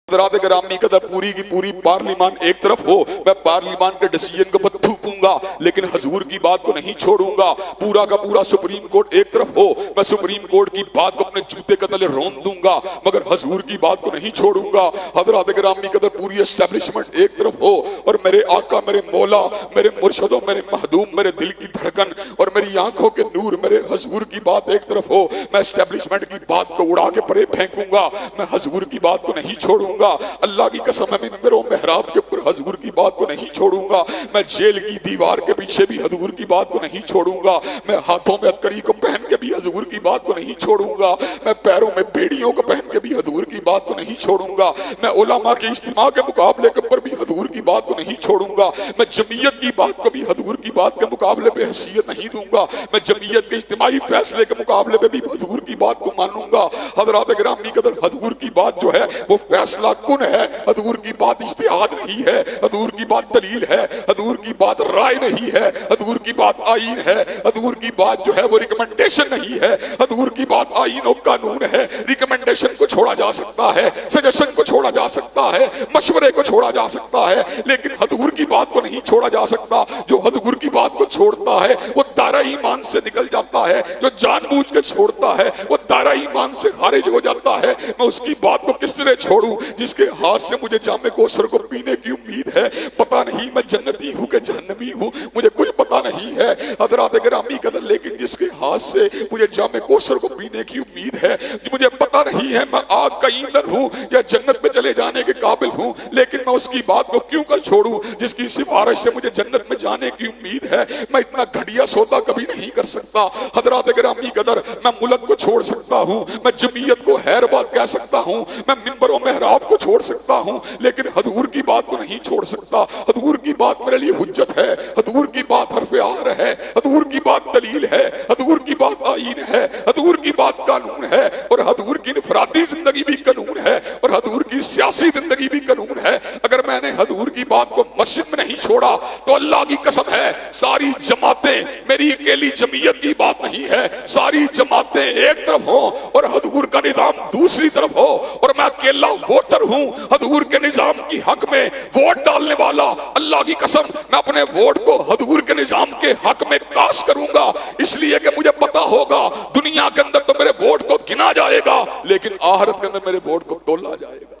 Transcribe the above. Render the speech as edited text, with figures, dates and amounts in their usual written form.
حضرات گرامی قدر پوری کی پوری پارلیمان ایک طرف ہو، میں پارلیمان کے ڈیسیجن کو تھوکوں گا لیکن حضور کی بات کو نہیں چھوڑوں گا۔ پورا کا پورا سپریم کورٹ ایک طرف ہو، میں سپریم کورٹ کی بات کو اپنے جوتے کے تلے رون دوں گا مگر حضور کی بات کو نہیں چھوڑوں گا۔ حضرات گرامی قدر پوری اسٹیبلشمنٹ ایک طرف ہو اور میرے آقا، میرے مولا، میرے مرشد و میرے محدوم، میرے دل کی دھڑکن اور میری آنکھوں کے نور میرے حضور کی بات ایک طرف ہو، میں اسٹیبلشمنٹ کی بات کو اڑا کے پرے پھینکوں گا، میں حضور کی بات کو نہیں چھوڑوں گا۔ اللہ کی قسم میں ممبر و محراب کے اوپر حضور کی بات کو نہیں چھوڑوں گا، میں جیل کی دیوار کے پیچھے بھی حضور کی بات کو نہیں چھوڑوں گا، میں ہاتھوں میں ہتکڑی کو پہن کے بھی حضور کی بات کو نہیں چھوڑوں گا، میں پیروں میں بیڑیوں کو پہن کے بھی حضور کی بات کو نہیں چھوڑوں گا، میں علماء کے اجتماع کے مقابلے کے اوپر بھی حضور کی بات کو نہیں چھوڑوں گا، میں جمعیت کی بات کو بھی حضور کی بات کے مقابلے پہ حیثیت نہیں دوں گا، میں جمعیت کے اجتماعی فیصلے کے مقابلے پہ بھی حضور کی بات کو مانوں گا۔ حضرات گرامی قدر حضور کی بات جو ہے وہ فیصلہ کن ہے، حضور کی بات اجتہاد نہیں ہے، حضور کی بات دلیل ہے، حضور کی بات رائے نہیں ہے، حضور کی بات آئین ہے، حضور کی بات جو ہے وہ ریکمنڈیشن نہیں ہے، حضور کی بات آئین و قانون ہے۔ ریکمنڈیشن کو چھوڑا جا سکتا ہے، سجیشن کو چھوڑا جا سکتا ہے، مشورے کو چھوڑا جا سکتا ہے، لیکن حضور کی بات کو نہیں چھوڑا جا سکتا۔ جو حضور کی بات کو چھوڑتا ہے وہ دائرہ ایمان سے نکل جاتا ہے، جو جان بوجھ کے چھوڑتا ہے وہ دائرہ ایمان سے خارج ہو جاتا ہے۔ میں اس کی بات کو کس طرح چھوڑوں جس کے ہاتھ سے مجھے جام کوثر کو پینے کی امید ہے؟ پتہ نہیں میں جنتی ہوں کہ جہنمی ہوں، مجھے کچھ پتہ نہیں ہے حضرات گرامی قدر، لیکن جس کے ہاتھ سے مجھے جام کوثر کو پینے کی امید ہے، مجھے پتہ نہیں ہے میں آگ کا ایندھن ہوں یا جنت میں چلے جانے کے قابل ہوں، لیکن میں اس کی بات کو کیوں کر چھوڑوں جس کی سفارش سے مجھے جنت میں جانے کی امید ہے؟ میں اتنا گھٹیا سودا کبھی نہیں کر سکتا۔ حضرات گرامی قدر، میں ملک کو چھوڑ سکتا ہوں، میں جمعیت کو خیر بات کہہ سکتا ہوں، میں منبر و محراب کو چھوڑ سکتا ہوں، لیکن حضور کی بات کو نہیں چھوڑ سکتا۔ حضور کی بات میرے لیے حجت ہے، حضور کی بات حرف آر ہے، حضور کی بات دلیل ہے، حضور کی بات آئین ہے، حضور کی بات قانون ہے، اور حضور کی انفرادی زندگی بھی قانون ہے، اور حضور کی سیاسی زندگی بھی قانون ہے۔ اگر میں نے حضور کی بات کو مسجد میں نہیں چھوڑا تو اللہ کی قسم ہے ساری جماعتیں، میری اکیلی جمعیت کی بات نہیں ہے، ساری جماعتیں ایک طرف ہوں اور حضور کا نظام دوسری طرف ہو، اور میں اکیلا ووٹر ہوں حضور کے نظام کی حق میں ووٹ ڈالنے والا، اللہ کی قسم میں اپنے ووٹ کو حضور کے نظام کے حق میں کاسٹ کروں گا، اس لیے کہ مجھے پتا ہوگا دنیا کے اندر تو میرے ووٹ کو گنا جائے گا لیکن آخرت کے اندر میرے ووٹ کو تولا جائے گا۔